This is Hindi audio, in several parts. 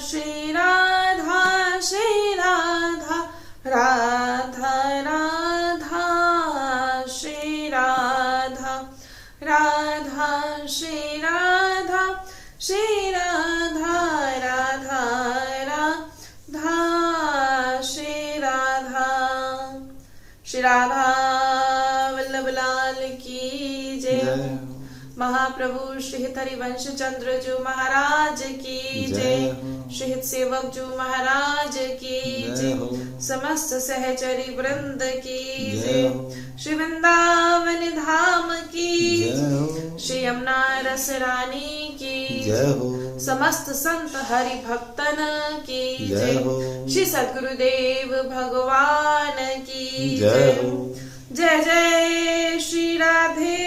श्री राधा श्री राधा राधा राधा श्री राधा राधा श्री राधा श्री राधा राधा राधा श्री राधा। श्री राधा वल्लभ लाल की जय। महाप्रभु श्री हित हरिवंश चंद्र जी महाराज की जय। श्री हित सेवक जी महाराज की जय। समस्त सहचरी वृंद की जय। श्री वृंदावन धाम की जय। श्री यमुना रस रानी की जय। समस्त संत हरि भक्तन की जय। श्री सद्गुरुदेव भगवान की जय। जय जय श्री राधे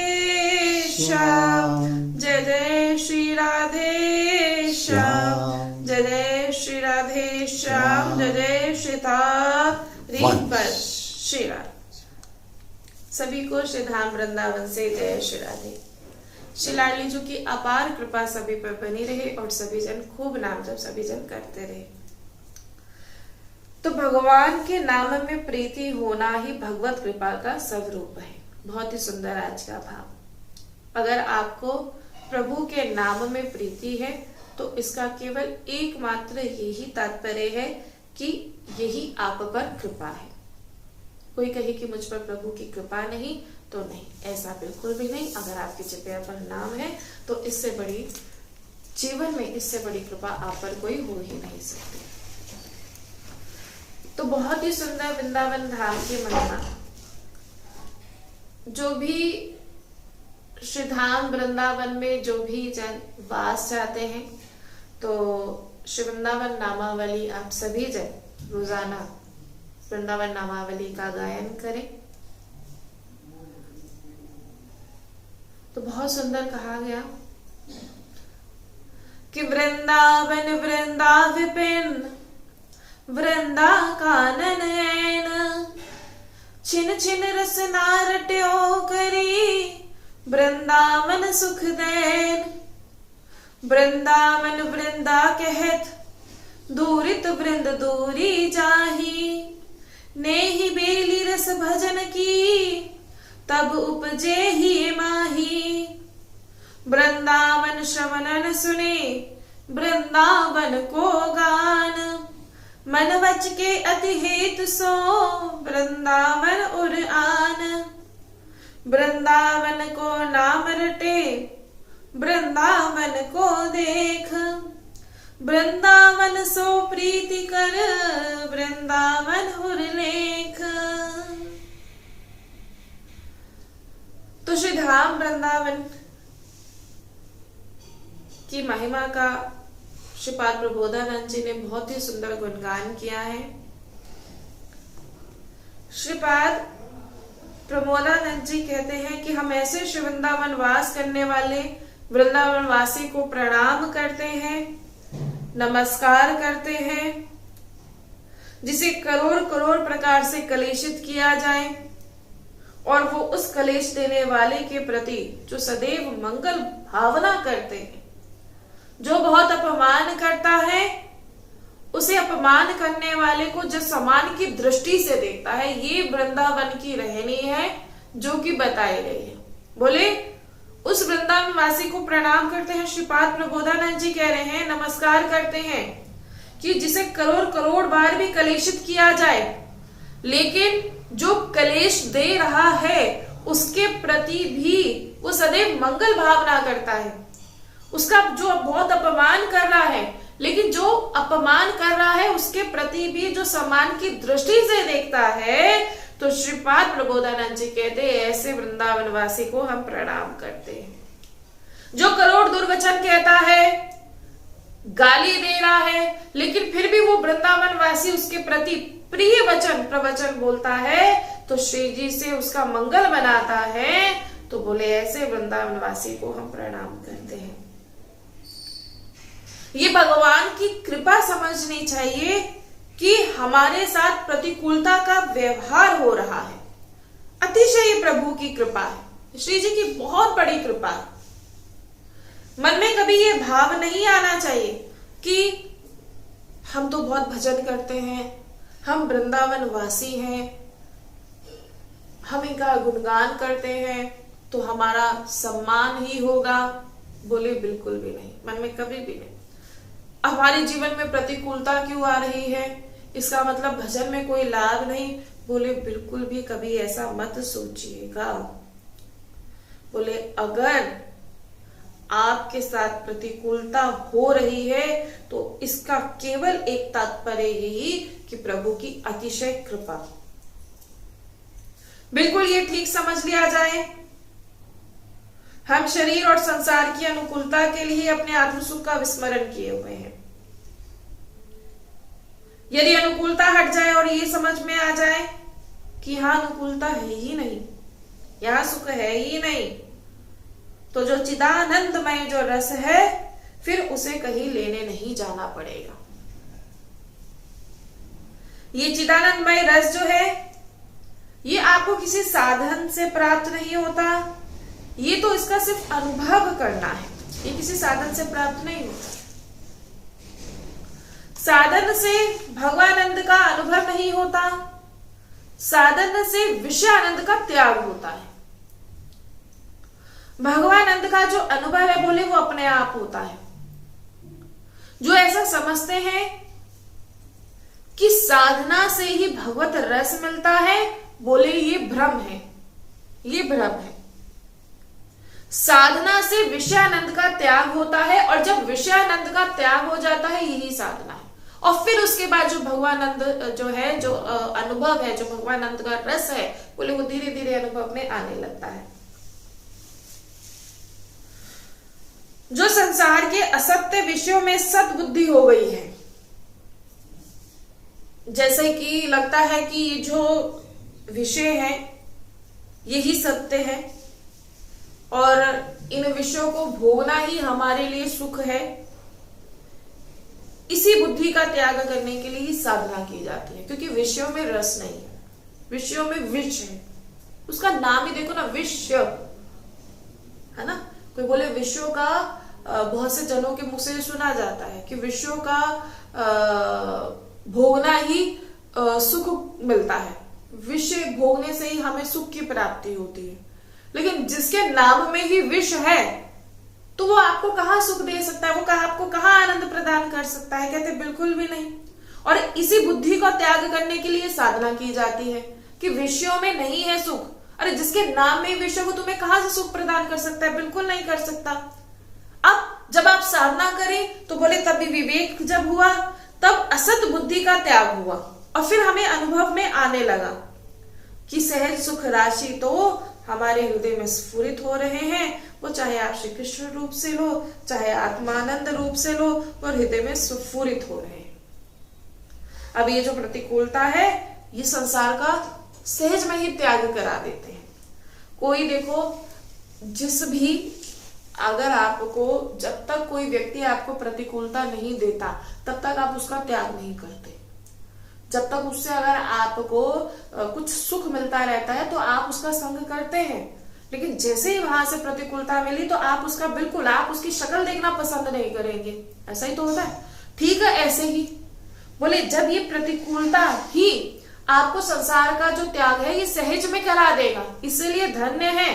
श्याम, जय जय श्री राधे श्याम, जय जय श्री राधे श्याम, जय जय श्री श्री राधे। सभी को श्री धाम वृंदावन से जय श्री राधे। श्री लाडली जी की अपार कृपा सभी पर बनी रहे और सभी जन खूब नाम जप सभी जन करते रहे। तो भगवान के नाम में प्रीति होना ही भगवत कृपा का स्वरूप है। बहुत ही सुंदर आज का भाव। अगर आपको प्रभु के नाम में प्रीति है तो इसका केवल एकमात्र यही तात्पर्य है कि यही आप पर कृपा है। कोई कहे कि मुझ पर प्रभु की कृपा नहीं तो नहीं, ऐसा बिल्कुल भी नहीं। अगर आपकी जिब्या पर नाम है तो इससे बड़ी जीवन में इससे बड़ी कृपा आप पर कोई हो ही नहीं सकती। तो बहुत ही सुंदर वृंदावन धाम की महिमा। जो भी श्री धाम वृंदावन में जो भी जन वास चाहते हैं तो श्री वृंदावन नामावली आप सभी जन रोजाना वृंदावन नामावली का गायन करें। तो बहुत सुंदर कहा गया कि वृंदावन वृंदा विपिन वृंदा कानन ऐन छिन छिन रसना रट्यो करी वृंदावन सुख दैन। वृंदावन वृंदा कहत दूरित वृंद दूरी जाही। नेहि बेली रस भजन की तब उपजे ही माही। वृंदावन श्रवणन सुने वृंदावन को गान। मन वच के अति हेतु सो वृंदावन उर आन। वृंदावन को नाम रटे वृंदावन को देख। वृंदावन सो प्रीति कर वृंदावन हुर लेख। तो श्री धाम वृंदावन की महिमा का श्रीपाद प्रबोधानंद जी ने बहुत ही सुंदर गुणगान किया है। श्रीपाद प्रमोदानंद जी कहते हैं कि हम ऐसे श्री वृंदावन वास करने वाले वृंदावन वासी को प्रणाम करते हैं, नमस्कार करते हैं, जिसे करोड़ करोड़ प्रकार से कलेशित किया जाए और वो उस कलेश देने वाले के प्रति जो सदैव मंगल भावना करते हैं। जो बहुत अपमान करता है उसे अपमान करने वाले को जो सम्मान की दृष्टि से देखता है, ये वृंदावन की रहनी है जो कि बताई गई है। बोले उस वृंदावन वासी को प्रणाम करते हैं। श्रीपाद प्रबोधानंद जी कह रहे हैं, नमस्कार करते हैं कि जिसे करोड़ करोड़ बार भी कलेशित किया जाए, लेकिन जो कलेश दे रहा है उसके प्रति भी वो सदैव मंगल भावना करता है। उसका जो बहुत अपमान कर रहा है, लेकिन जो अपमान कर रहा है उसके प्रति भी जो सम्मान की दृष्टि से देखता है। तो श्रीपाद प्रबोधानंद जी कहते हैं ऐसे वृंदावन वासी को हम प्रणाम करते हैं। जो करोड़ दुर्वचन कहता है, गाली दे रहा है, लेकिन फिर भी वो वृंदावन वासी उसके प्रति प्रिय वचन प्रवचन बोलता है तो श्री जी से उसका मंगल बनाता है। तो बोले ऐसे वृंदावन वासी को हम प्रणाम करते हैं। ये भगवान की कृपा समझनी चाहिए कि हमारे साथ प्रतिकूलता का व्यवहार हो रहा है। अतिशय प्रभु की कृपा है, श्री जी की बहुत बड़ी कृपा है। मन में कभी ये भाव नहीं आना चाहिए कि हम तो बहुत भजन करते हैं, हम वृंदावन वासी हैं, हम इनका गुणगान करते हैं तो हमारा सम्मान ही होगा। बोले बिल्कुल भी नहीं, मन में कभी भी नहीं। हमारे जीवन में प्रतिकूलता क्यों आ रही है, इसका मतलब भजन में कोई लाभ नहीं। बोले बिल्कुल भी कभी ऐसा मत सोचिएगा। बोले अगर आपके साथ प्रतिकूलता हो रही है तो इसका केवल एक तात्पर्य यही कि प्रभु की अतिशय कृपा। बिल्कुल ये ठीक समझ लिया जाए। हम शरीर और संसार की अनुकूलता के लिए अपने आत्म सुख का विस्मरण किए हुए हैं। यदि अनुकूलता हट जाए और ये समझ में आ जाए कि यहां अनुकूलता है ही नहीं, यहां सुख है ही नहीं, तो जो चिदानंदमय जो रस है फिर उसे कहीं लेने नहीं जाना पड़ेगा। ये चिदानंदमय रस जो है ये आपको किसी साधन से प्राप्त नहीं होता, ये तो इसका सिर्फ अनुभव करना है, ये किसी साधन से प्राप्त नहीं होता। साधन से भगवानंद का अनुभव नहीं होता, साधन से विषय आनंद का त्याग होता है। भगवानंद का जो अनुभव है बोले वो अपने आप होता है। जो ऐसा समझते हैं कि साधना से ही भगवत रस मिलता है, बोले ये भ्रम है, ये भ्रम है। साधना से विषयानंद का त्याग होता है और जब विषयानंद का त्याग हो जाता है यही साधना है। और फिर उसके बाद जो भगवानंद जो है, जो अनुभव है, जो भगवानंद का रस है, बोले वो धीरे धीरे अनुभव में आने लगता है। जो संसार के असत्य विषयों में सद्बुद्धि हो गई है, जैसे कि लगता है कि ये जो विषय है यही सत्य है और इन विषयों को भोगना ही हमारे लिए सुख है, इसी बुद्धि का त्याग करने के लिए ही साधना की जाती है। क्योंकि विषयों में रस नहीं है, विषयों में विष है। उसका नाम ही देखो ना, विषय है ना। कोई बोले विषयों का, बहुत से जनों के मुख से सुना जाता है कि विषयों का भोगना ही सुख मिलता है, विषय भोगने से ही हमें सुख की प्राप्ति होती है। लेकिन जिसके नाम में ही विष है तो वो आपको कहाँ सुख दे सकता है, वो आपको कहाँ आनंद प्रदान कर सकता है? कहते बिल्कुल भी नहीं। और इसी बुद्धि का त्याग करने के लिए साधना की जाती है कि विषयों में नहीं है सुख। अरे जिसके नाम में विषय, वो तुम्हें कहां से सुख प्रदान कर सकता है? बिल्कुल नहीं कर सकता। अब जब आप साधना करें तो बोले तभी विवेक जब हुआ तब असत बुद्धि का त्याग हुआ और फिर हमें अनुभव में आने लगा कि सहज सुख राशि तो हमारे हृदय में स्फुरित हो रहे हैं। वो चाहे आप श्री कृष्ण रूप से लो, चाहे आत्मानंद रूप से लो, वो हृदय में स्फुरित हो रहे हैं। अब ये जो प्रतिकूलता है ये संसार का सहज में ही त्याग करा देते हैं। कोई देखो, जिस भी, अगर आपको, जब तक कोई व्यक्ति आपको प्रतिकूलता नहीं देता तब तक आप उसका त्याग नहीं करते। जब तक उससे अगर आपको कुछ सुख मिलता रहता है तो आप उसका संग करते हैं। लेकिन जैसे ही वहां से प्रतिकूलता मिली तो आप उसका बिल्कुल, आप उसकी शक्ल देखना पसंद नहीं करेंगे। ऐसा ही तो होता है। ठीक है, ऐसे ही बोले जब ये प्रतिकूलता ही आपको संसार का जो त्याग है ये सहज में करा देगा। इसलिए धन्य है,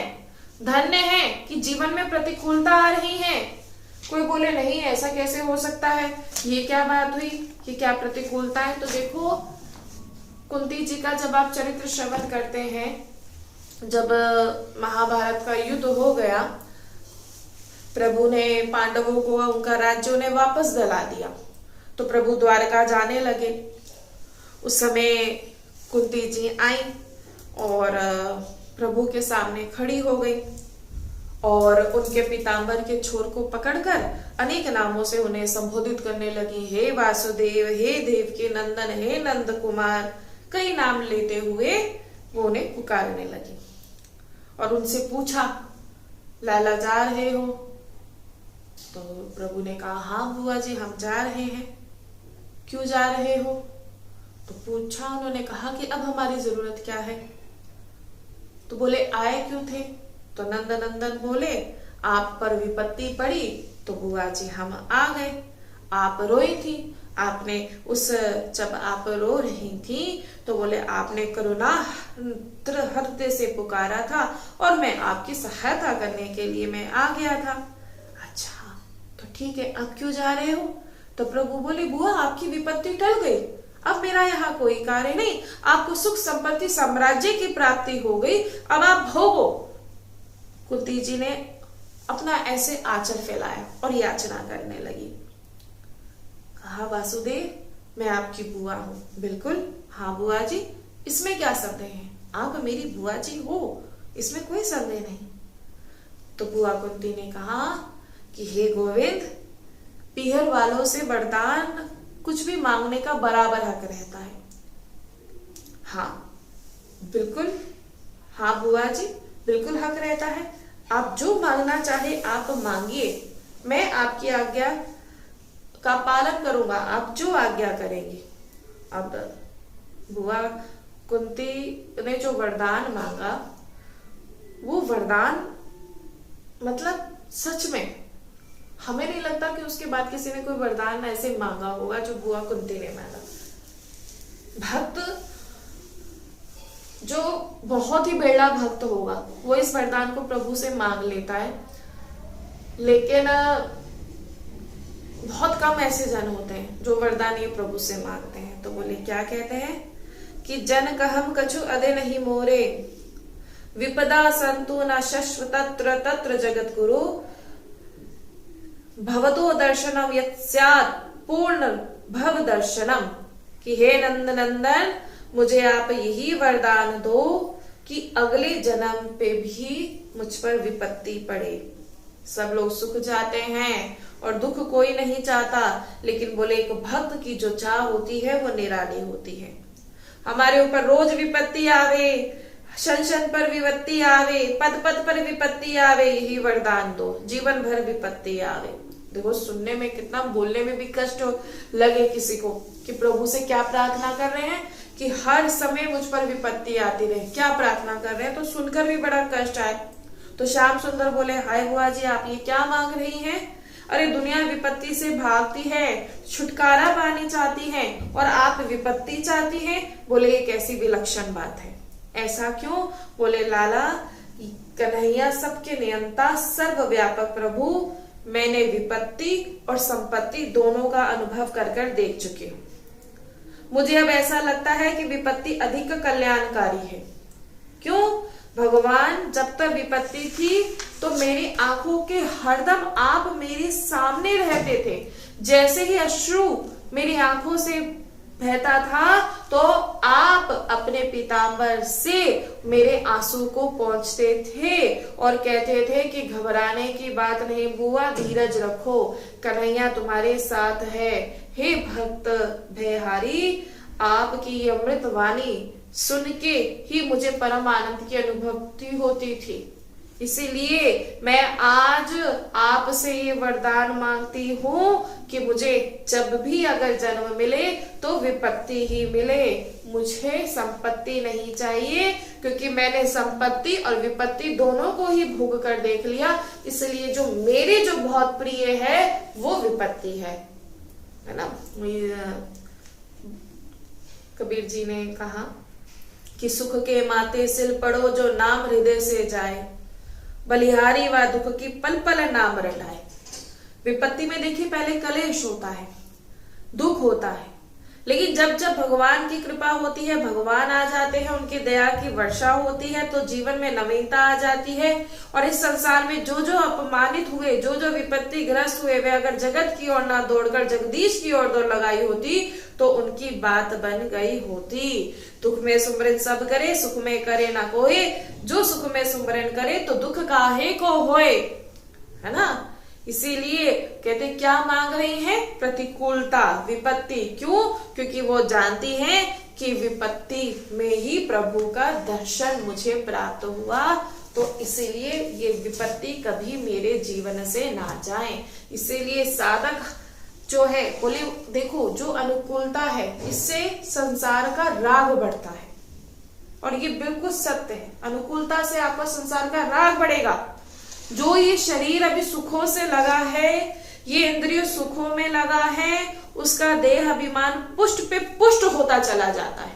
धन्य है कि जीवन में प्रतिकूलता आ रही है। कोई बोले नहीं ऐसा कैसे हो सकता है, ये क्या बात हुई, कि क्या प्रतिकूलता है? तो देखो कुंती जी का जब आप चरित्र श्रवण करते हैं, जब महाभारत का युद्ध हो गया, प्रभु ने पांडवों को उनका राज्यों ने वापस दिला दिया तो प्रभु द्वारका जाने लगे। उस समय कुंती जी आई और प्रभु के सामने खड़ी हो गई और उनके पीतांबर के छोर को पकड़कर अनेक नामों से उन्हें संबोधित करने लगी। हे वासुदेव, हे देवकी नंदन, हे नंद कुमार, कई नाम लेते हुए वो उन्हें पुकारने लगी और उनसे पूछा, लाला जा रहे हो? तो प्रभु ने कहा, हाँ बुआ जी हम जा रहे हैं। क्यों जा रहे हो? तो पूछा, उन्होंने कहा कि अब हमारी जरूरत क्या है? तो बोले आए क्यों थे? तो नंदनंदन बोले आप पर विपत्ति पड़ी तो बुआ जी हम आ गए। आप रोई थी, आपने उस जब आप रो रही थी तो बोले आपने करुणा हृदय से पुकारा था और मैं आपकी सहायता करने के लिए मैं आ गया था। अच्छा तो ठीक है, अब क्यों जा रहे हो? तो प्रभु बोले बुआ आपकी विपत्ति टल गई, अब मेरा यहाँ कोई कार्य नहीं, आपको सुख संपत्ति साम्राज्य की प्राप्ति हो गई, अब आप भोगो। कुंती जी ने अपना ऐसे आंचल फैलाया और याचना करने लगी। कहा वासुदेव मैं आपकी बुआ हूँ। बिल्कुल हाँ बुआ जी, इसमें क्या संदेह है, आप मेरी बुआ जी हो, इसमें कोई संदेह नहीं। तो बुआ कुंती ने कहा कि हे गोविंद, पीहर वालों से वरदान कुछ भी मांगने का बराबर हक रहता है। हाँ बिल्कुल, हाँ बुआ जी बिल्कुल हक रहता है, आप जो मांगना चाहे आप मांगिए, मैं आपकी आज्ञा का पालन करूंगा, आप जो आज्ञा करेंगे। अब बुआ कुंती ने जो वरदान मांगा वो वरदान मतलब सच में हमें नहीं लगता कि उसके बाद किसी ने कोई वरदान ऐसे मांगा होगा जो बुआ कुंती ने मांगा। भक्त जो बहुत ही बेड़ा भक्त होगा वो इस वरदान को प्रभु से मांग लेता है, लेकिन बहुत कम ऐसे जन होते हैं जो वरदान ये प्रभु से मांगते हैं। तो बोले क्या कहते हैं कि जन कहम कछु अदे नहीं मोरे, विपदा संतु न शश्व तत्र तत्र जगत गुरु, भवतो दर्शनम यत् स्यात् पूर्ण भव दर्शनम। कि हे नंद नंदन मुझे आप यही वरदान दो कि अगले जन्म पे भी मुझ पर विपत्ति पड़े। सब लोग सुख चाहते हैं और दुख कोई नहीं चाहता, लेकिन बोले एक भक्त की जो चाह होती है वो निराली होती है। हमारे ऊपर रोज विपत्ति आवे, क्षण क्षण पर विपत्ति आवे, पद पद पर विपत्ति आवे, यही वरदान दो, जीवन भर विपत्ति आवे। देखो सुनने में कितना, बोलने में भी कष्ट लगे किसी को कि प्रभु से क्या प्रार्थना कर रहे हैं कि हर समय मुझ पर विपत्ति आती रहे, क्या प्रार्थना कर रहे हैं, तो सुनकर भी बड़ा कष्ट आए। तो श्याम सुंदर बोले हाय बुआ जी आप ये क्या मांग रही हैं? अरे दुनिया विपत्ति से भागती है, छुटकारा पानी चाहती है और आप विपत्ति चाहती हैं। बोले ये कैसी विलक्षण बात है, ऐसा क्यों? बोले लाला कन्हैया सबके नियंता सर्वव्यापक प्रभु, मैंने विपत्ति और संपत्ति दोनों का अनुभव कर कर देख चुकी हूँ। मुझे अब ऐसा लगता है कि विपत्ति अधिक कल्याणकारी है। क्यों? भगवान जब तक विपत्ति थी तो मेरी आंखों के हरदम आप मेरे सामने रहते थे। जैसे ही अश्रु मेरी आंखों से बहता था तो आप अपने पीतांबर से मेरे आंसू को पोंछते थे और कहते थे कि घबराने की बात नहीं बुआ, धीरज रखो, कन्हैया तुम्हारे साथ है। हे भक्त भयहारी, आपकी अमृत वाणी सुन के ही मुझे परम आनंद की अनुभूति होती थी, इसीलिए मैं आज आपसे ये वरदान मांगती हूँ कि मुझे जब भी अगर जन्म मिले तो विपत्ति ही मिले, मुझे संपत्ति नहीं चाहिए, क्योंकि मैंने संपत्ति और विपत्ति दोनों को ही भोग कर देख लिया। इसलिए जो मेरे जो बहुत प्रिय है वो विपत्ति है ना। कबीर जी ने कहा कि सुख के माते सिल पड़ो जो नाम हृदय से जाए, बलिहारी व दुख की पल पल नाम रटाए। विपत्ति में देखिए पहले कलेश होता है, दुख होता है, लेकिन जब जब भगवान की कृपा होती है, भगवान आ जाते हैं, उनकी दया की वर्षा होती है तो जीवन में नवीनता आ जाती है। और इस संसार में जो जो अपमानित हुए, जो जो विपत्ति ग्रस्त हुए, वे अगर जगत की ओर ना दौड़कर जगदीश की ओर दौड़ लगाई होती तो उनकी बात बन गई होती। दुख में सुमरन सब करे, सुख में करे ना कोई, जो सुख में सुमरन करे तो दुख काहे को होए, है ना। इसीलिए कहते क्या मांग रही हैं? प्रतिकूलता, विपत्ति। क्यों? क्योंकि वो जानती हैं कि विपत्ति में ही प्रभु का दर्शन मुझे प्राप्त हुआ, तो इसीलिए ये विपत्ति कभी मेरे जीवन से ना जाए। इसीलिए साधक जो है बोले देखो जो अनुकूलता है इससे संसार का राग बढ़ता है, और ये बिल्कुल सत्य है। अनुकूलता से आपका संसार का राग बढ़ेगा। जो ये शरीर अभी सुखों से लगा है, ये इंद्रिय सुखों में लगा है, उसका देह अभिमान पुष्ट पे पुष्ट होता चला जाता है।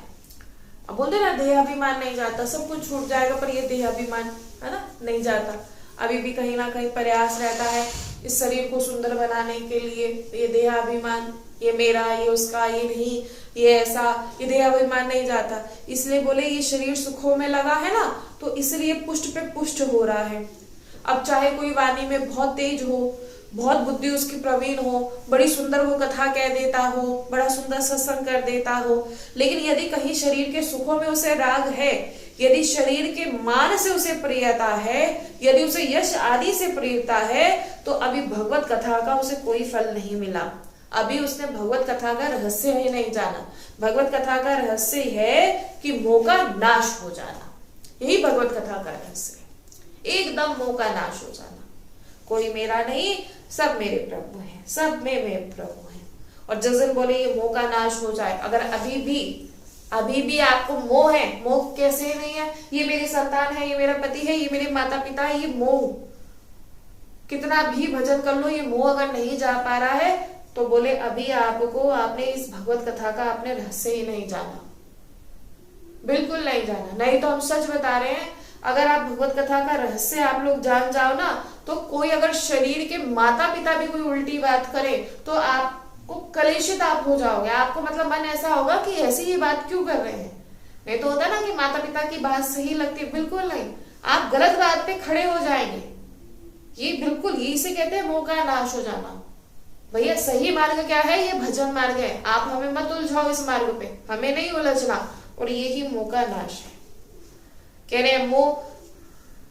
अब बोलते ना देह अभिमान नहीं जाता, सब कुछ छूट जाएगा, पर ये देह अभिमान है ना नहीं जाता। अभी भी कहीं ना कहीं प्रयास रहता है इस शरीर को सुंदर बनाने के लिए। ये देह अभिमान, ये मेरा, ये उसका, ये नहीं, ये ऐसा, ये देह अभिमान नहीं जाता। इसलिए बोले ये शरीर सुखों में लगा है ना, तो इसलिए पुष्ट पे पुष्ट हो रहा है। अब चाहे कोई वाणी में बहुत तेज हो, बहुत बुद्धि उसकी प्रवीण हो, बड़ी सुंदर वो कथा कह देता हो, बड़ा सुंदर सत्संग कर देता हो, लेकिन यदि कहीं शरीर के सुखों में उसे राग है, यदि शरीर के मान से उसे प्रियता है, यदि उसे यश आदि से प्रियता है, तो अभी भगवत कथा का उसे कोई फल नहीं मिला। अभी उसने भगवत कथा का रहस्य ही नहीं जाना। भगवत कथा का रहस्य है कि मोह का नाश हो जाना, यही भगवत कथा का रहस्य है। एकदम मोह का नाश हो जाना। कोई मेरा नहीं, सब मेरे प्रभु हैं, सब में मैं प्रभु हैं। और जिस दिन बोले ये मोह का नाश हो जाए, अगर अभी भी आपको मोह है, मोह कैसे नहीं है, ये मेरी संतान है, ये मेरा पति है, ये मेरे माता पिता है, ये मोह, कितना भी भजन कर लो, ये मोह अगर नहीं जा पा रहा है, तो बोले अभी आपने इस भगवत कथा का आपने रहस्य ही नहीं जाना, बिल्कुल नहीं जाना। नहीं तो हम सच बता रहे हैं, अगर आप भगवत कथा का रहस्य आप लोग जान जाओ ना, तो कोई अगर शरीर के माता पिता भी कोई उल्टी बात करे तो आपको कलेशित आप हो जाओगे। आपको मतलब मन ऐसा होगा कि ऐसी ये बात क्यों कर रहे हैं। नहीं तो होता ना कि माता पिता की बात सही लगती, बिल्कुल नहीं, आप गलत बात पे खड़े हो जाएंगे। ये बिल्कुल यही से कहते हैं मोह का नाश हो जाना। भैया सही मार्ग क्या है, ये भजन मार्ग है। आप हमें मत उलझाओ इस मार्ग पे, हमें नहीं उलझना, और यही मोह का नाश है। कह रहे मोह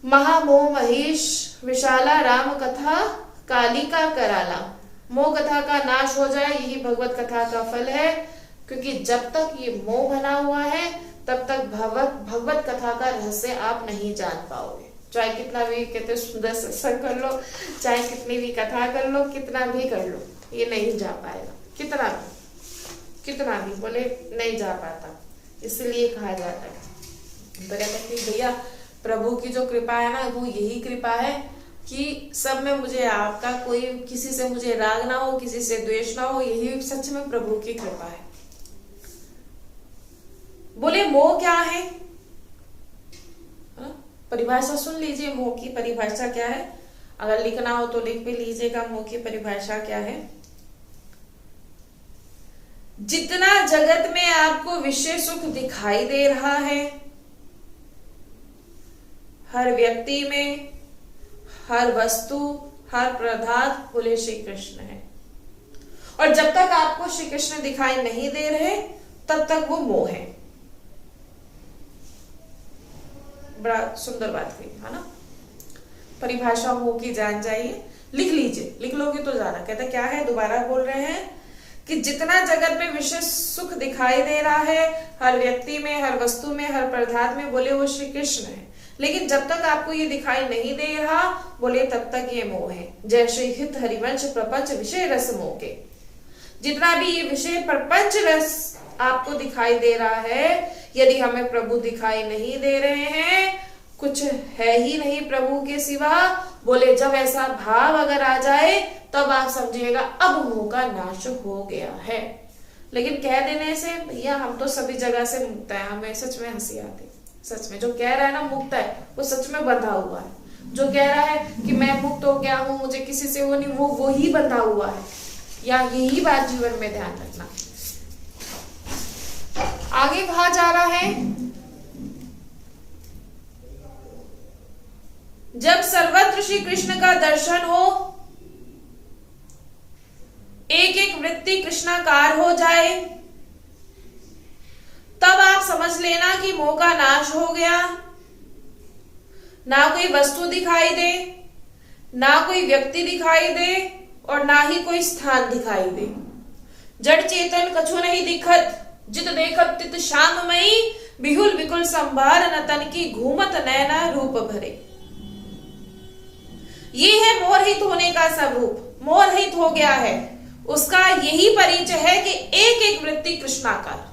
महामोह महेश विशाला राम कथा कालिका कराला। मोह कथा का नाश हो जाए, यही भगवत कथा का फल है। क्योंकि जब तक ये मोह बना हुआ है, तब तक भगवत कथा का रहस्य आप नहीं जान पाओगे। चाहे कितना भी कहते सुंदर सत्संग कर लो, चाहे कितनी भी कथा कर लो, कितना भी कर लो, ये नहीं जा पाएगा। कितना भी बोले नहीं जा पाता। इसलिए कहा जाता है, तो कहते हैं कि भैया प्रभु की जो कृपा है ना, वो यही कृपा है कि सब में मुझे आपका कोई किसी से मुझे राग ना हो, किसी से द्वेष ना हो, यही सच में प्रभु की कृपा है। बोले मोह क्या है, परिभाषा सुन लीजिए। मोह की परिभाषा क्या है, अगर लिखना हो तो लिख भी लीजिएगा। मोह की परिभाषा क्या है, जितना जगत में आपको विषय सुख दिखाई दे रहा है, हर व्यक्ति में, हर वस्तु, हर पदार्थ बोले श्री कृष्ण है। और जब तक आपको श्री कृष्ण दिखाई नहीं दे रहे, तब तक वो मोह है। बड़ा सुंदर बात कही है ना। परिभाषा मोह की जान जाइए, लिख लीजिए, लिख लोगे तो ज्यादा। कहते क्या है, दोबारा बोल रहे हैं कि जितना जगत में विषय सुख दिखाई दे रहा है, हर व्यक्ति में, हर वस्तु में, हर पदार्थ में, बोले वो श्री कृष्ण है। लेकिन जब तक आपको ये दिखाई नहीं दे रहा, बोले तब तक ये मोह है। जैसे हित हरिवंश प्रपंच विषय रस मोह के, जितना भी ये विषय प्रपंच रस आपको दिखाई दे रहा है, यदि हमें प्रभु दिखाई नहीं दे रहे हैं, कुछ है ही नहीं प्रभु के सिवा, बोले जब ऐसा भाव अगर आ जाए, तब आप समझिएगा अब मोह का नाश हो गया है। लेकिन कह देने से भैया हम तो सभी जगह से मुक्त है, हमें सच में हंसी आती। सच में जो कह रहा है ना मुक्त है, वो सच में बंधा हुआ है। जो कह रहा है कि मैं मुक्त हो गया हूं, मुझे किसी से वो नहीं, वो ही बंधा हुआ है। या यही बात जीवन में ध्यान रखना। आगे कहा जा रहा है, जब सर्वत्र श्री कृष्ण का दर्शन हो, एक एक वृत्ति कृष्णाकार हो जाए, तब आप समझ लेना कि मोह का नाश हो गया। ना कोई वस्तु दिखाई दे, ना कोई व्यक्ति दिखाई दे, और ना ही कोई स्थान दिखाई दे। जड़ चेतन कछु नहीं दिखत, जित देखत तित श्याममयी, बिहुल बिकुल संभार न तन की, घूमत नैना रूप भरे। ये है मोहरहित होने का स्वरूप। मोहरहित हो गया है, उसका यही परिचय है कि एक एक वृत्ति कृष्णाकार।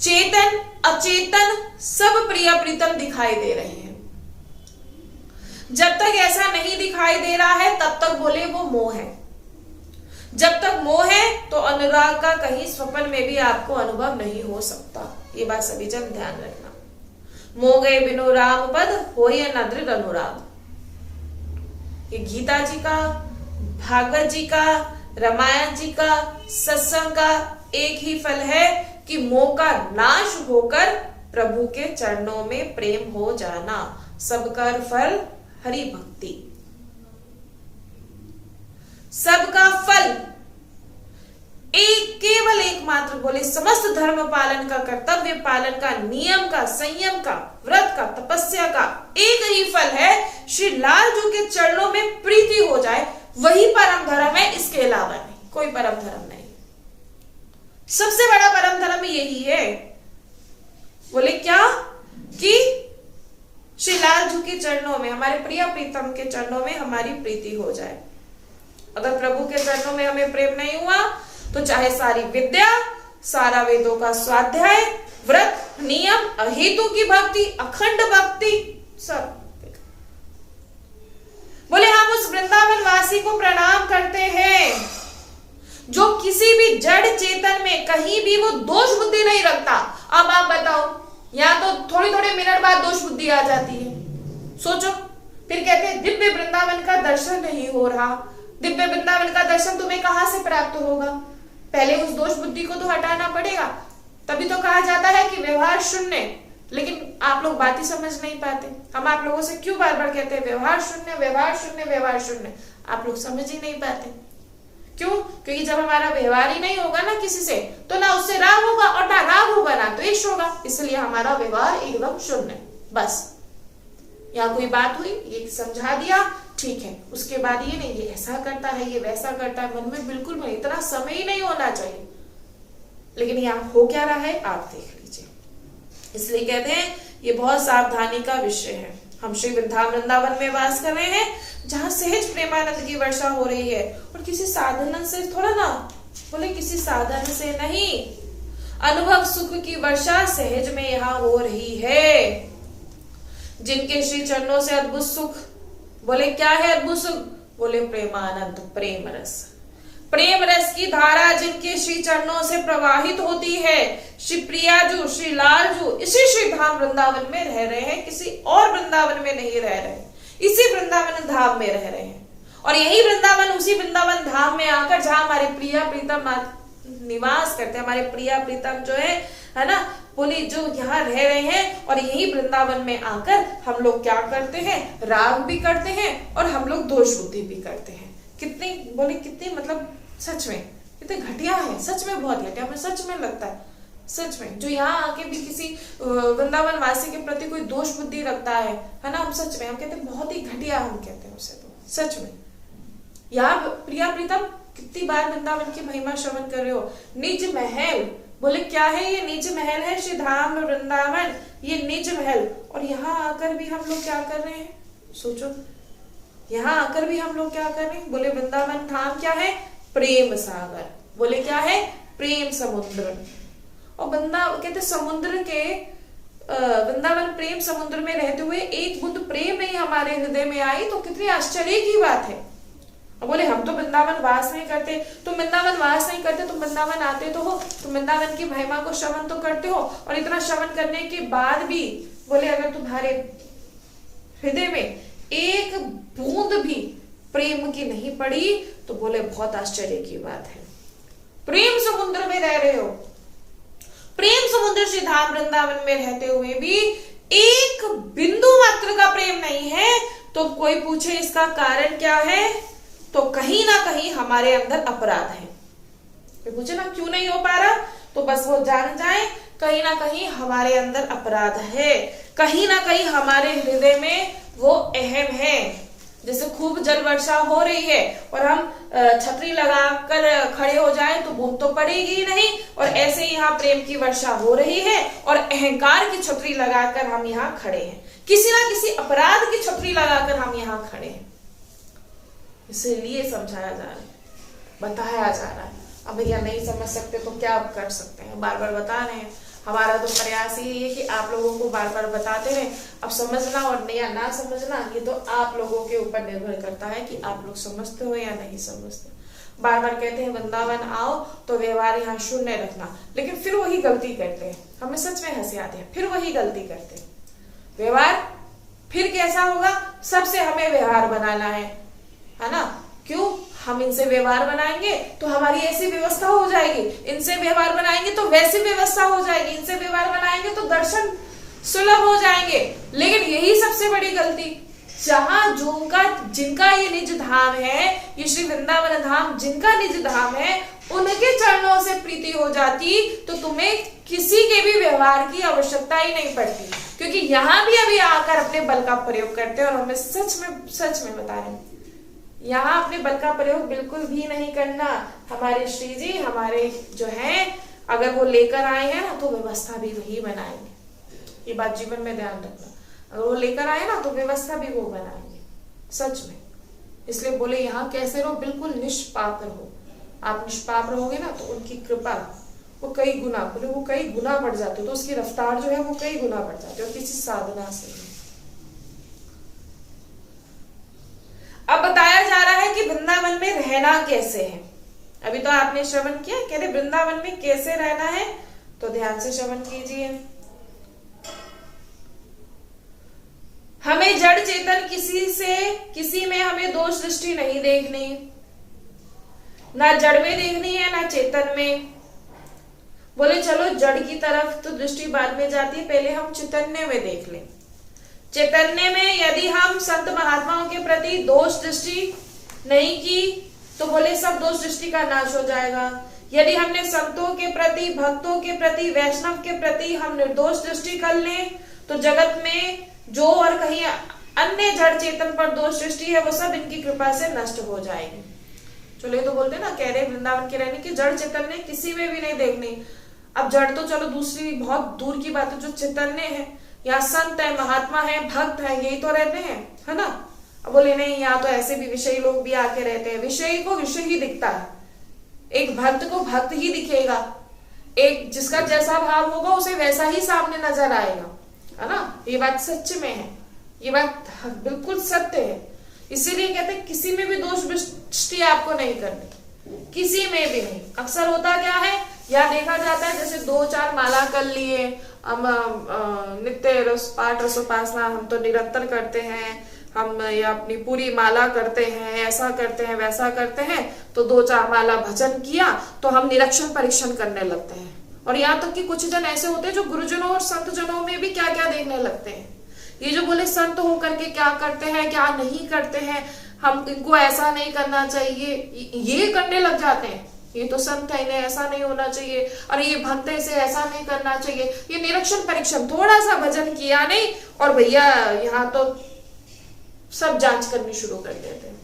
चेतन अचेतन सब प्रिय प्रीतम दिखाई दे रहे हैं। जब तक ऐसा नहीं दिखाई दे रहा है तब तक बोले वो मोह है। जब तक मोह है तो अनुराग का कहीं स्वप्न में भी आपको अनुभव नहीं हो सकता। ये बात सभी जन ध्यान रखना। मोह गए बिनु राम पद होय न दृढ़ अनुराग। ये गीता जी का, भागवत जी का, रामायण जी का, सत्संग का एक ही फल है कि मोह का नाश होकर प्रभु के चरणों में प्रेम हो जाना। सबका फल हरि भक्ति। सबका फल केवल एकमात्र बोले समस्त धर्म पालन का, कर्तव्य पालन का, नियम का, संयम का, व्रत का, तपस्या का एक ही फल है, श्री लालजू के चरणों में प्रीति हो जाए, वही परम धर्म है। इसके अलावा नहीं, कोई परम धर्म नहीं। सबसे बड़ा परम धर्म यही है। बोले क्या कि श्री लालजू के चरणों में, हमारे प्रिय प्रीतम के चरणों में हमारी प्रीति हो जाए। अगर प्रभु के चरणों में हमें प्रेम नहीं हुआ तो चाहे सारी विद्या, सारा वेदों का स्वाध्याय, व्रत, नियम, अहेतु की भक्ति, अखंड भक्ति, सब। बोले हम उस वृंदावन वासी को प्रणाम करते हैं जो किसी भी जड़ चेतन में कहीं भी वो दोष बुद्धि नहीं रखता। अब आप बताओ, यहाँ तो थोड़ी थोड़े मिनट बाद दोष बुद्धि आ जाती है। सोचो, फिर कहते हैं दिव्य वृंदावन का दर्शन नहीं हो रहा। दिव्य वृंदावन का दर्शन तुम्हें कहां से प्राप्त होगा? पहले उस दोष बुद्धि को तो हटाना पड़ेगा, तभी तो कहा जाता है कि व्यवहार शून्य। लेकिन आप लोग बात ही समझ नहीं पाते। हम आप लोगों से क्यों बार बार कहते हैं व्यवहार शून्य, व्यवहार शून्य, व्यवहार शून्य? आप लोग समझ ही नहीं पाते। क्यों? क्योंकि जब हमारा व्यवहार ही नहीं होगा ना किसी से, तो ना उससे राग होगा और ना राग होगा ना तो इष्ट होगा। इसलिए हमारा व्यवहार एकदम शून्य। बस यहाँ कोई बात हुई, ये समझा दिया, ठीक है। उसके बाद ये नहीं, ये ऐसा करता है, ये वैसा करता है, मन में बिल्कुल नहीं, इतना समय ही नहीं होना चाहिए। लेकिन यहाँ हो क्या रहा है आप देख लीजिए। इसलिए कहते हैं ये बहुत सावधानी का विषय है। हम श्री वृंदावन में वास कर रहे हैं जहाँ सहज प्रेमानंद की वर्षा हो रही है, और किसी साधन से थोड़ा ना, बोले किसी साधन से नहीं, अनुभव सुख की वर्षा सहज में यहाँ हो रही है। जिनके श्री चरणों से अद्भुत सुख, बोले क्या है अद्भुत सुख? बोले प्रेमानंद, प्रेम रस। प्रेम रस की धारा जिनके श्री चरणों से प्रवाहित होती है। श्री प्रियाजू, श्री लालजू इसी श्री धाम वृंदावन में रह रहे हैं, किसी और वृंदावन में नहीं रह रहे, इसी वृंदावन धाम में रह रहे हैं। और यही वृंदावन, उसी वृंदावन धाम में आकर जहां हमारे प्रिय प्रीतम निवास करते हैं, हमारे प्रिय प्रीतम जो है ना, बोले जो यहाँ रह रहे हैं, और यही वृंदावन में आकर हम लोग क्या करते हैं? राग भी करते हैं और हम लोग दोष बुद्धि भी करते हैं। कितनी बोले कितनी, मतलब सच में कितने घटिया है, सच में बहुत घटिया। हमें सच में लगता है, सच में जो यहाँ आके भी किसी वृंदावन वासी के प्रति कोई दोष बुद्धि रखता है ना, हम सच में हम कहते हैं बहुत ही घटिया, हम कहते हैं उसे तो सच में। यहाँ प्रिया प्रीतम कितनी बार वृंदावन की महिमा श्रवण कर रहे हो। निज महल, बोले क्या है ये? निज महल है श्री धाम वृंदावन, ये निज महल। और यहाँ आकर भी हम लोग क्या कर रहे हैं? सोचो, यहाँ आकर भी हम लोग क्या कर रहे हैं? बोले वृंदावन धाम क्या है? प्रेम सागर। बोले क्या है? प्रेम समुद्र। और कहते समुद्र के वृंदावन प्रेम समुद्र में रहते हुए एक बूंद प्रेम नहीं हमारे हृदय में आई तो कितनी आश्चर्य की बात है। बोले हम तो वृंदावन वास नहीं करते। तुम वृंदावन वास नहीं करते, तुम वृंदावन आते तो हो, तुम वृंदावन की महिमा को श्रवण तो करते हो, और इतना श्रवण करने के बाद भी बोले अगर तुम्हारे हृदय में एक बूंद भी प्रेम की नहीं पड़ी तो बोले बहुत आश्चर्य की बात है। प्रेम समुद्र में रह रहे हो, प्रेम समुद्र श्री धाम वृंदावन में रहते हुए भी एक बिंदु मात्र का प्रेम नहीं है, तो कोई पूछे इसका कारण क्या है? तो कहीं ना कहीं हमारे अंदर अपराध है। पूछे ना क्यों नहीं हो पा रहा, तो बस वो जान जाए कहीं ना कहीं हमारे अंदर अपराध है, कहीं ना कहीं हमारे हृदय में वो अहम है। जैसे खूब जल वर्षा हो रही है और हम छतरी लगाकर खड़े हो जाएं तो बूंद तो पड़ेगी ही नहीं, और ऐसे ही यहाँ प्रेम की वर्षा हो रही है और अहंकार की छतरी लगाकर हम यहाँ खड़े हैं, किसी ना किसी अपराध की छतरी लगाकर हम यहाँ खड़े हैं। इसीलिए समझाया जा रहा है, बताया जा रहा है। अब भैया नहीं समझ सकते तो क्या कर सकते हैं, बार बार बता रहे हैं। हमारा तो प्रयास यही है कि आप लोगों को बार बार बताते रहें। अब समझना और या ना समझना ये तो आप लोगों के ऊपर निर्भर करता है कि आप लोग समझते हो या नहीं समझते। बार बार कहते हैं वृंदावन आओ तो व्यवहार यहाँ शून्य रखना, लेकिन फिर वही गलती करते हैं। हमें सच में हंसी आती है, फिर वही गलती करते हैं। व्यवहार फिर कैसा होगा, सबसे हमें व्यवहार बनाना है ना। क्यों? हम इनसे व्यवहार बनाएंगे तो हमारी ऐसी व्यवस्था हो जाएगी, इनसे व्यवहार बनाएंगे तो वैसी व्यवस्था हो जाएगी, इनसे व्यवहार बनाएंगे तो दर्शन सुलभ हो जाएंगे। लेकिन यही सबसे बड़ी गलती, जहां जिनका ये निज धाम है, ये श्री वृंदावन धाम जिनका निज धाम है, उनके चरणों से प्रीति हो जाती तो तुम्हें किसी के भी व्यवहार की आवश्यकता ही नहीं पड़ती। क्योंकि यहाँ भी अभी आकर अपने बल का प्रयोग करते हैं, और हमें सच में बता रहे हैं, यहाँ अपने बल का प्रयोग बिल्कुल भी नहीं करना। हमारे श्री जी हमारे जो है, अगर वो लेकर आए हैं ना तो व्यवस्था भी वही बनाएंगे। ये बात जीवन में ध्यान रखना, अगर वो लेकर आए ना तो व्यवस्था भी वो बनाएंगे, सच में। इसलिए बोले यहाँ कैसे रहो, बिल्कुल निष्पाप रहो। आप निष्पाप रहोगे ना तो उनकी कृपा वो कई गुना, बोले वो कई गुना बढ़ जाते हो, तो उसकी रफ्तार जो है वो कई गुना बढ़ जाती है, और किसी साधना से नहीं। अब बताया जा रहा है कि वृंदावन में रहना कैसे है। अभी तो आपने श्रवण किया, कह रहे वृंदावन में कैसे रहना है, तो ध्यान से श्रवण कीजिए। हमें जड़ चेतन किसी में हमें दोष दृष्टि नहीं देखनी, ना जड़ में देखनी है ना चेतन में। बोले चलो जड़ की तरफ तो दृष्टि बाद में जाती है, पहले हम चैतन्य में देख लें। चैतन्य में यदि हम संत महात्माओं के प्रति दोष दृष्टि नहीं की तो बोले सब दोष दृष्टि का नाश हो जाएगा। यदि हमने संतों के प्रति, भक्तों के प्रति, वैष्णव के प्रति हम निर्दोष दृष्टि कर लें तो जगत में जो और कहीं अन्य जड़ चेतन पर दोष दृष्टि है वो सब इनकी कृपा से नष्ट हो जाएगी। चलो ये तो बोलते ना, कह रहे वृंदावन के रहने की जड़ चैतन्य किसी में भी नहीं देखनी। अब जड़ तो चलो दूसरी बहुत दूर की बात है, जो चैतन्य है, यहाँ संत है, महात्मा है, भक्त है, यही तो रहते हैं, है ना। अब बोले नहीं, यहाँ तो ऐसे भी विषयी लोग भी आके रहते हैं। विषयी को विषय ही दिखता है, एक भक्त को भक्त ही दिखेगा, एक जिसका जैसा भाव होगा उसे वैसा ही सामने नजर आएगा, है ना। ये बात सच में है, ये बात बिल्कुल सत्य है। इसीलिए कहते हैं किसी में भी दोष दृष्टि आपको नहीं करनी, किसी में भी नहीं। अक्सर होता क्या है, यहाँ देखा जाता है जैसे 2-4 माला कर लिए, हम नित्य पाठ रसोपासना हम तो निरंतर करते हैं, हम या अपनी पूरी माला करते हैं, ऐसा करते हैं वैसा करते हैं, तो 2-4 माला भजन किया तो हम निरीक्षण परीक्षण करने लगते हैं। और यहाँ तक कि कुछ जन ऐसे होते हैं जो गुरुजनों और संत जनों में भी क्या क्या देखने लगते हैं। ये जो बोले संत होकर के क्या करते हैं क्या नहीं करते हैं, हम इनको ऐसा नहीं करना चाहिए, ये करने लग जाते हैं। ये तो संत है, इन्हें ऐसा नहीं होना चाहिए, और ये भक्त है, इसे ऐसा नहीं करना चाहिए। ये निरीक्षण परीक्षण, थोड़ा सा भजन किया नहीं और भैया यहाँ तो सब जांच करनी शुरू कर देते हैं।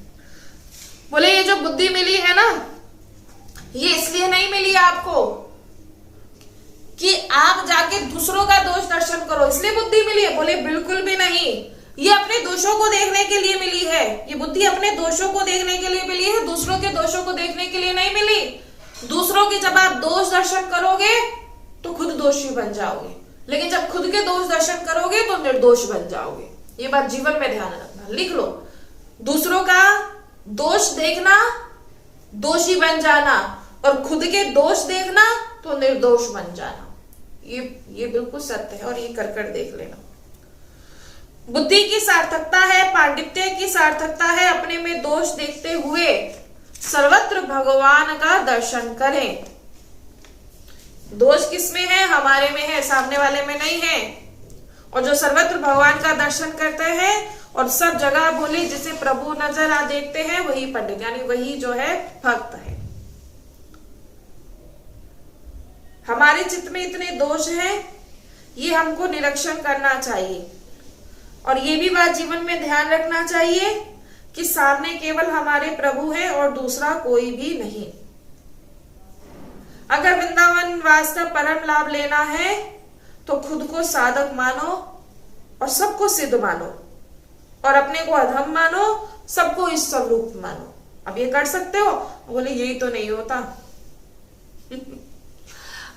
बोले ये जो बुद्धि मिली है ना, ये इसलिए नहीं मिली आपको कि आप जाके दूसरों का दोष दर्शन करो, इसलिए बुद्धि मिली है। बोले बिल्कुल भी नहीं, ये अपने दोषों को देखने के लिए मिली है। ये बुद्धि अपने दोषों को देखने के लिए मिली है, दूसरों के दोषों को देखने के लिए नहीं मिली। दूसरों के जब आप दोष दर्शन करोगे तो खुद दोषी बन जाओगे, लेकिन जब खुद के दोष दर्शन करोगे तो निर्दोष बन जाओगे। ये बात जीवन में ध्यान रखना, लिख लो। दूसरों का दोष देखना दोषी बन जाना, और खुद के दोष देखना तो निर्दोष बन जाना। ये बिल्कुल सत्य है, और ये कर कर देख लेना। बुद्धि की सार्थकता है, पांडित्य की सार्थकता है, अपने में दोष देखते हुए सर्वत्र भगवान का दर्शन करें। दोष किसमें है? हमारे में है, सामने वाले में नहीं है। और जो सर्वत्र भगवान का दर्शन करते हैं और सब जगह बोले जिसे प्रभु नजर आ देखते हैं, वही पंडित, यानी वही जो है भक्त है। हमारे चित्त में इतने दोष हैं, ये हमको निरीक्षण करना चाहिए। और ये भी बात जीवन में ध्यान रखना चाहिए कि सामने केवल हमारे प्रभु हैं और दूसरा कोई भी नहीं। अगर वृंदावन वास का परम लाभ लेना है तो खुद को साधक मानो और सबको सिद्ध मानो, और अपने को अधम मानो, सबको इस स्वरूप मानो। अब ये कर सकते हो? बोले यही तो नहीं होता।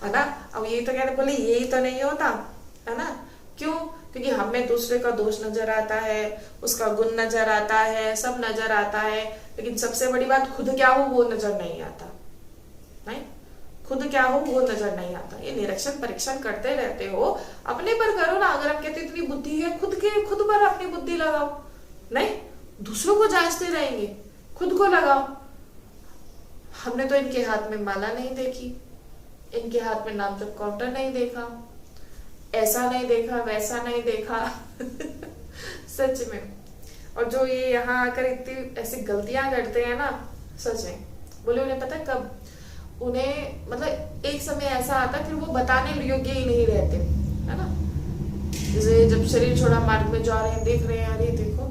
है ना। अब यही तो कहते बोले यही तो नहीं होता, है ना। क्यों? क्योंकि हमें दूसरे का दोष नजर आता है, उसका गुण नजर आता है, सब नजर आता है, लेकिन सबसे बड़ी बात खुद क्या हो वो नजर नहीं आता। नहीं, खुद क्या हो वो नजर नहीं आता। ये निरीक्षण परीक्षण करते रहते हो, अपने पर करो ना। अगर हम कहते इतनी बुद्धि है, खुद पर अपनी बुद्धि लगाओ। नहीं, दूसरों को जांचते रहेंगे, खुद को लगाओ। हमने तो इनके हाथ में माला नहीं देखी, इनके हाथ में नाम जब काउंटर नहीं देखा, ऐसा नहीं देखा, वैसा नहीं देखा सच में। और जो ये यहाँ आकर इतनी ऐसी गलतियां करते हैं ना, सच में बोले उन्हें पता है कब उन्हें मतलब एक समय ऐसा आता फिर वो बताने योग्य ही नहीं रहते, है ना। जैसे जब शरीर छोड़ा मार्ग में जा रहे हैं, देख रहे हैं, अरे देखो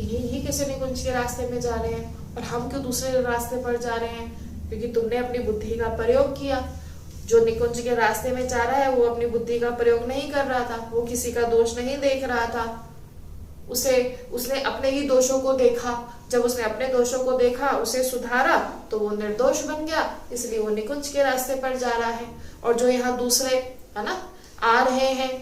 ये कैसे निकुंज के रास्ते में जा रहे हैं और हम क्यों दूसरे रास्ते पर जा रहे हैं, क्योंकि तुमने अपनी बुद्धि का प्रयोग किया। जो निकुंज के रास्ते में जा रहा है वो अपनी बुद्धि का प्रयोग नहीं कर रहा था, वो किसी का दोष नहीं देख रहा था, उसने अपने ही दोषों को देखा। जब उसने अपने दोषों को देखा, उसे सुधारा, तो वो निर्दोष बन गया, इसलिए वो निकुंज के रास्ते पर जा रहा है। और जो यहाँ दूसरे, है ना, आ रहे हैं,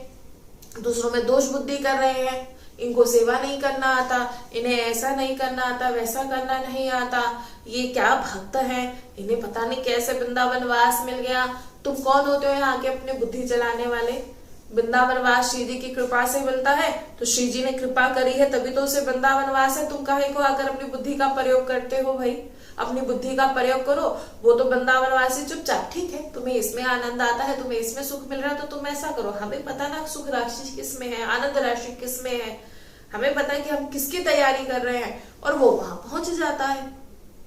दूसरों में दोष बुद्धि कर रहे हैं, इनको सेवा नहीं करना आता, इन्हें ऐसा नहीं करना आता, वैसा करना नहीं आता, ये क्या भक्त हैं, इन्हें पता नहीं कैसे वृंदावन वास मिल गया। तुम कौन होते हो यहाँ के अपने बुद्धि चलाने वाले? वृंदावन वास श्री जी की कृपा से मिलता है, तो श्री जी ने कृपा करी है तभी तो उसे वृंदावन वास है। तुम काहे को आकर अपनी बुद्धि का प्रयोग करते हो? भाई अपनी बुद्धि का प्रयोग करो, वो तो वृंदावन वासी चुपचाप, ठीक है तुम्हें इसमें आनंद आता है, तुम्हें इसमें सुख मिल रहा है, तो तुम ऐसा करो। हमें पता ना सुख राशि किस में है, आनंद राशि किस में है, हमें पता है कि हम किसकी तैयारी कर रहे हैं, और वो वहां पहुंच जाता है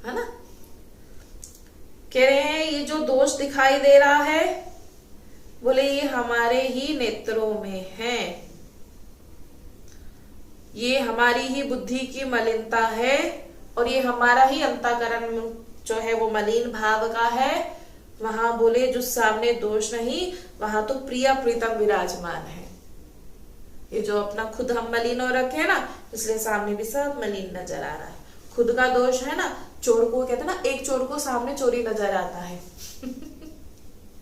ना। कह रहे हैं ये जो दोष दिखाई दे रहा है, बोले ये हमारे ही नेत्रों में है, ये हमारी ही बुद्धि की मलिनता है, और ये हमारा ही अंतःकरण जो है वो मलिन भाव का है। वहां बोले जो सामने दोष नहीं, वहां तो प्रिया प्रीतम विराजमान है। ये जो अपना खुद हम मलिन हो रखे है ना, इसलिए सामने भी सब मलिन नजर आ रहा है। खुद का दोष है ना, चोर को कहते ना, एक चोर को सामने चोरी नजर आता है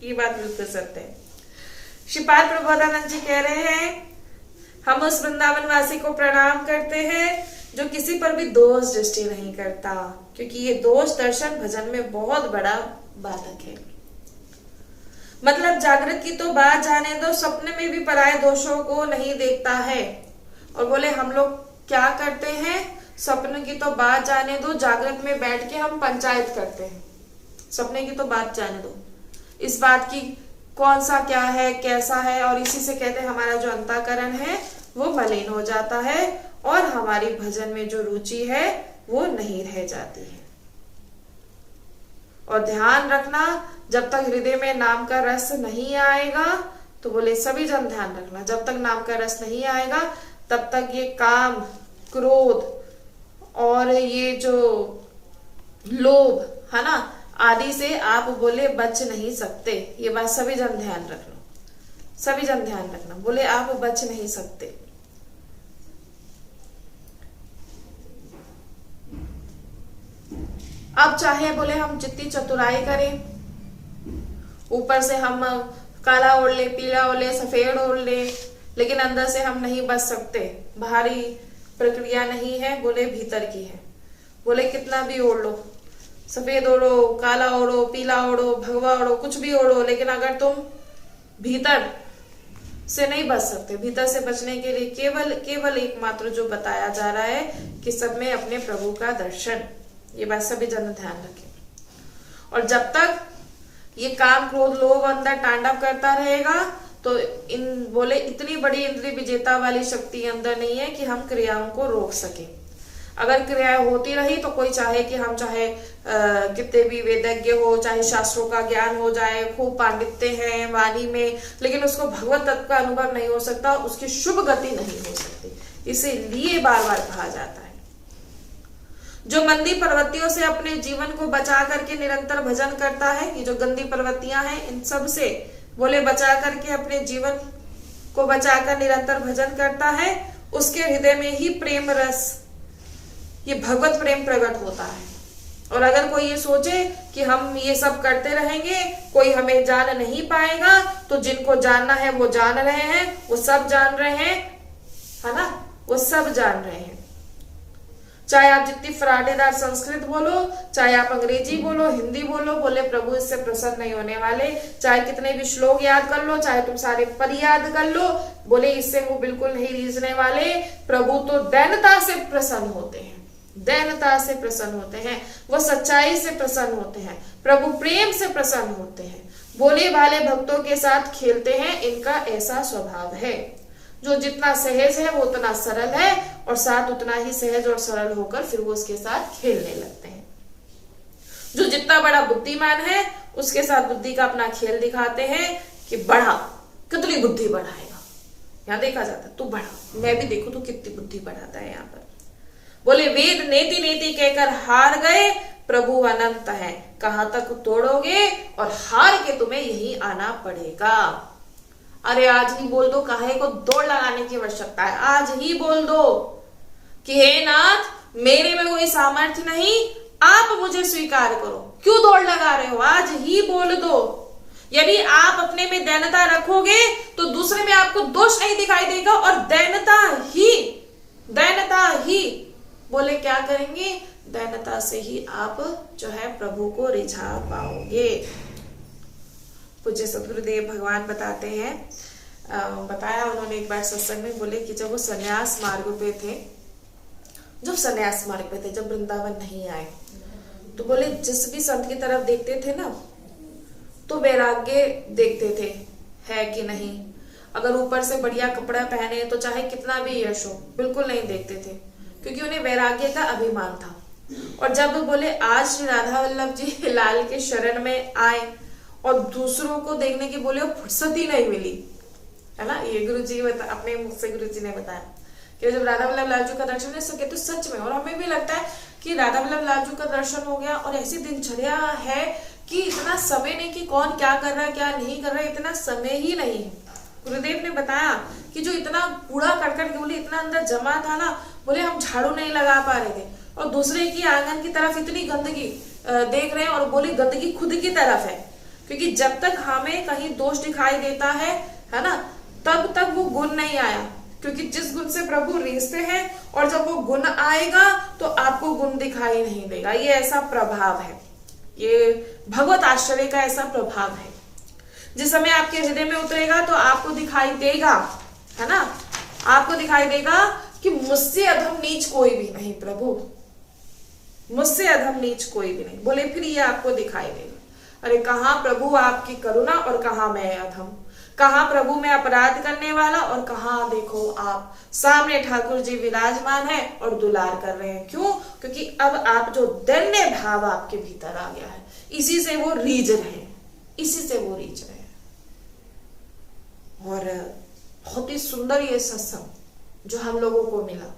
ये बात बिल्कुल सत्य है। श्रीपाद प्रबोधानंद जी कह रहे हैं हम उस वृंदावन वासी को प्रणाम करते हैं जो किसी पर भी दोष दृष्टि नहीं करता, क्योंकि ये दोष दर्शन भजन में बहुत बड़ा बाधक है। मतलब जागृत की तो बात जाने दो, सपने में भी पराये दोषों को नहीं देखता है। और बोले हम लोग क्या करते हैं, सपने की तो बात जाने दो, जागृत में बैठ के हम पंचायत करते हैं। सपने की तो बात जाने दो, इस बात की कौन सा क्या है, कैसा है, और इसी से कहते हैं हमारा जो अंतःकरण है वो मलिन हो जाता है और हमारी भजन में जो रुचि है वो नहीं रह जाती है। और ध्यान रखना, जब तक हृदय में नाम का रस नहीं आएगा, तो बोले सभी जन ध्यान रखना, जब तक नाम का रस नहीं आएगा तब तक ये काम, क्रोध और ये जो लोभ है ना आदि से आप बोले बच नहीं सकते। ये बात सभी जन ध्यान रखना, सभी जन ध्यान रखना, बोले आप बच नहीं सकते। अब चाहे बोले हम जितनी चतुराई करें, ऊपर से हम काला ओढ़ ले, पीला ओढ़ ले, सफेद ओढ़ ले, लेकिन अंदर से हम नहीं बच सकते। बाहरी प्रक्रिया नहीं है, बोले भीतर की है। बोले कितना भी ओढ़ लो, सफेद ओढ़ो, काला ओढ़ो, पीला ओढ़ो, भगवा ओढ़ो, कुछ भी ओढ़ो, लेकिन अगर तुम भीतर से नहीं बच सकते, भीतर से बचने के लिए केवल एकमात्र जो बताया जा रहा है कि सब में अपने प्रभु का दर्शन। ये बात सभी जन ध्यान रखें। और जब तक ये काम क्रोध लोभ अंदर तांडव करता रहेगा, तो इन बोले इतनी बड़ी इंद्रिय विजेता वाली शक्ति अंदर नहीं है कि हम क्रियाओं को रोक सके। अगर क्रियाएं होती रही तो कोई चाहे कि हम चाहे कितने भी वेदज्ञ हो, चाहे शास्त्रों का ज्ञान हो जाए, खूब पांडित्य है वाणी में, लेकिन उसको भगवत तत्व का अनुभव नहीं हो सकता, उसकी शुभ गति नहीं हो सकती। इसीलिए बार बार कहा जाता है जो मंदी प्रवृत्तियों से अपने जीवन को बचा करके निरंतर भजन करता है, ये जो गंदी प्रवृत्तियां हैं इन सब से बोले बचा करके अपने जीवन को बचाकर निरंतर भजन करता है, उसके हृदय में ही प्रेम रस, ये भगवत प्रेम प्रकट होता है। और अगर कोई ये सोचे कि हम ये सब करते रहेंगे, कोई हमें जान नहीं पाएगा, तो जिनको जानना है वो जान रहे हैं, वो सब जान रहे हैं, है ना, वो सब जान रहे हैं। चाहे आप जितनी फराटेदार संस्कृत बोलो, चाहे आप अंग्रेजी बोलो, हिंदी बोलो, बोले प्रभु इससे प्रसन्न नहीं होने वाले। चाहे कितने भी श्लोक याद कर लो, चाहे तुम सारे पद याद कर लो, बोले इससे वो बिल्कुल नहीं रीझने वाले। प्रभु तो दैनता से प्रसन्न होते हैं, दैनता से प्रसन्न होते हैं, वो सच्चाई से प्रसन्न होते हैं, प्रभु प्रेम से प्रसन्न होते हैं, बोले वाले भक्तों के साथ खेलते हैं। इनका ऐसा स्वभाव है। जो जितना सहज है वो उतना सरल है, और साथ उतना ही सहज और सरल होकर फिर वो उसके साथ खेलने लगते हैं। जो जितना बड़ा बुद्धिमान है उसके साथ बुद्धि का अपना खेल दिखाते हैं कि बढ़ा, कितनी बुद्धि बढ़ाएगा, यहाँ देखा जाता है, तू बढ़ा, मैं भी देखू तू कितनी बुद्धि बढ़ाता है। यहाँ पर बोले वेद नेति नेति कहकर हार गए, प्रभु अनंत है, कहां तक तोड़ोगे, और हार के तुम्हें यही आना पड़ेगा। अरे आज ही बोल दो, काहे को दौड़ लगाने की आवश्यकता है, आज ही बोल दो कि हे नाथ मेरे में कोई सामर्थ्य नहीं, आप मुझे स्वीकार करो, क्यों दौड़ लगा रहे हो, आज ही बोल दो। यदि आप अपने में दैनता रखोगे तो दूसरे में आपको दोष नहीं दिखाई देगा, और दैनता ही बोले क्या करेंगे, दैनता से ही आप जो है प्रभु को रिझा पाओगे। पूज्य सद्गुरुदेव भगवान बताते हैं, बताया उन्होंने एक बार सत्संग में, बोले कि जब वो सन्यास मार्ग पे थे, जब वृंदावन नहीं आए, तो बोले जिस भी संत की तरफ देखते थे ना, तो वैराग्य देखते थे है कि नहीं। अगर ऊपर से बढ़िया कपड़ा पहने तो चाहे कितना भी यश हो, बिल्कुल नहीं देखते थे, क्योंकि उन्हें वैराग्य का अभिमान था। और जब बोले आज श्री राधा वल्लभ जी लाल के शरण में आए और दूसरों को देखने की बोले फुर्सत ही नहीं मिली, है ना। ये गुरु जी अपने मुख से गुरु जी ने बताया कि जब राधा वल्लभ लाल जी का दर्शन है सके, तो सच में, और हमें भी लगता है कि राधा वल्लभ लाल जी का दर्शन हो गया और ऐसी दिनचर्या है कि इतना समय नहीं कि कौन क्या कर रहा है क्या नहीं कर रहा है, इतना समय ही नहीं है। गुरुदेव ने बताया कि जो इतना कूड़ा करकट बोले इतना अंदर जमा था ना, बोले हम झाड़ू नहीं लगा पा रहे थे, और दूसरे की आंगन की तरफ इतनी गंदगी देख रहे हैं, और बोले गंदगी खुद की तरफ है, क्योंकि जब तक हमें कहीं दोष दिखाई देता है ना, तब तक वो गुण नहीं आया, क्योंकि जिस गुण से प्रभु रीझते हैं, और जब वो गुण आएगा तो आपको गुण दिखाई नहीं देगा। ये ऐसा प्रभाव है, ये भगवत आश्चर्य का ऐसा प्रभाव है। जिस समय आपके हृदय में उतरेगा तो आपको दिखाई देगा, है ना, आपको दिखाई देगा कि मुझसे अधम नीच कोई भी नहीं प्रभु, मुझसे अधम नीच कोई भी नहीं। बोले फिर ये आपको दिखाई देगा, अरे कहाँ प्रभु आपकी करुणा और कहाँ मैं अधम, कहाँ प्रभु में अपराध करने वाला और कहाँ देखो आप सामने ठाकुर जी विराजमान है और दुलार कर रहे हैं। क्यों? क्योंकि अब आप जो दैन्य भाव आपके भीतर आ गया है, इसी से वो रीझ रहे हैं, इसी से वो रीझ रहे हैं। और बहुत ही सुंदर ये सत्संग जो हम लोगों को मिला,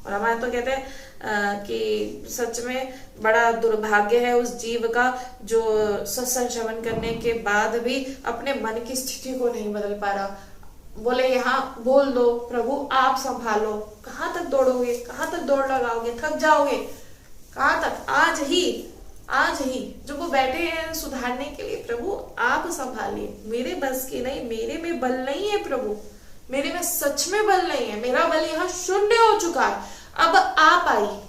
और हमारे तो कहते हैं कि सच में बड़ा दुर्भाग्य है उस जीव का जो सत्संग श्रवण करने के बाद भी अपने मन की स्थिति को नहीं बदल पा रहा। बोले यहाँ बोल दो प्रभु आप संभालो, कहाँ तक दौड़ोगे, कहाँ तक दौड़ लगाओगे, थक जाओगे, कहाँ तक। आज ही जो वो बैठे हैं सुधारने के लिए, प्रभु आप संभालिए, मेरे बस की नहीं, मेरे में बल नहीं है प्रभु, मेरे में सच में बल नहीं है, मेरा बल यहाँ शून्य हो चुका है, अब आप आइए,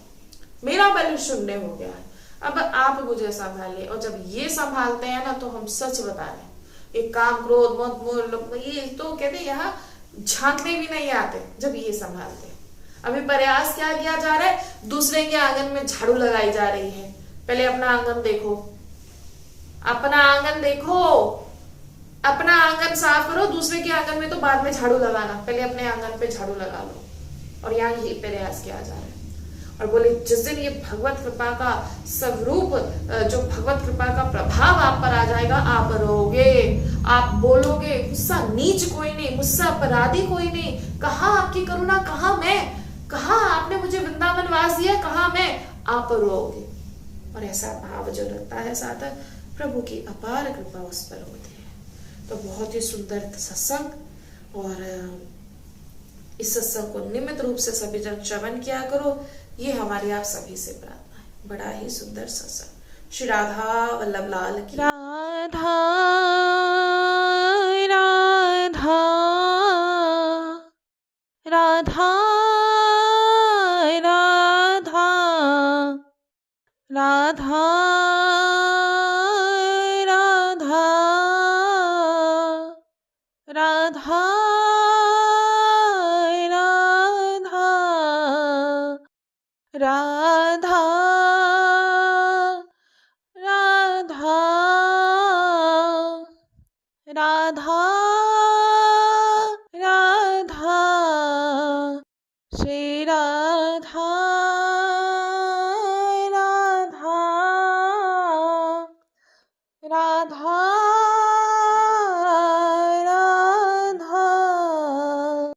मेरा बल शून्य हो गया है, अब आप मुझे संभालिए। और जब ये संभालते हैं ना, तो हम सच बता रहे हैं, ये काम क्रोध मद मोह ये तो कहते हैं यहाँ झांकने भी नहीं आते जब ये संभालते हैं। अभी प्रयास क्या किया जा रहा है, दूसरे के आंगन में झाड़ू लगाई जा रही है। पहले अपना आंगन देखो, अपना आंगन देखो, अपना आंगन साफ करो, दूसरे के आंगन में तो बाद में झाड़ू लगाना, पहले अपने आंगन पे झाड़ू लगा लो। और यहाँ यही प्रयास किया जा रहा है। और बोले जिस दिन ये भगवत कृपा का स्वरूप, जो भगवत कृपा का प्रभाव आप पर आ जाएगा, आप रोगे, आप बोलोगे मुझसा नीच कोई नहीं, मुझसा अपराधी कोई नहीं, कहाँ आपकी करुणा, कहाँ मैं, कहाँ आपने मुझे वृंदावन वास दिया, कहाँ मैं, आप रोगे। और ऐसा भाव जो रखता है साथ प्रभु की अपार कृपा उस पर होती है। तो बहुत ही सुंदर सत्संग, और इस सत्संग को नियमित रूप से सभी जन श्रवण किया करो, ये हमारी आप सभी से प्रार्थना है। बड़ा ही सुंदर सत्संग। श्री राधा वल्लभ लाल की। राधा राधा राधा राधा राधा राधा राधा राधा राधा राधा राधा श्री राधा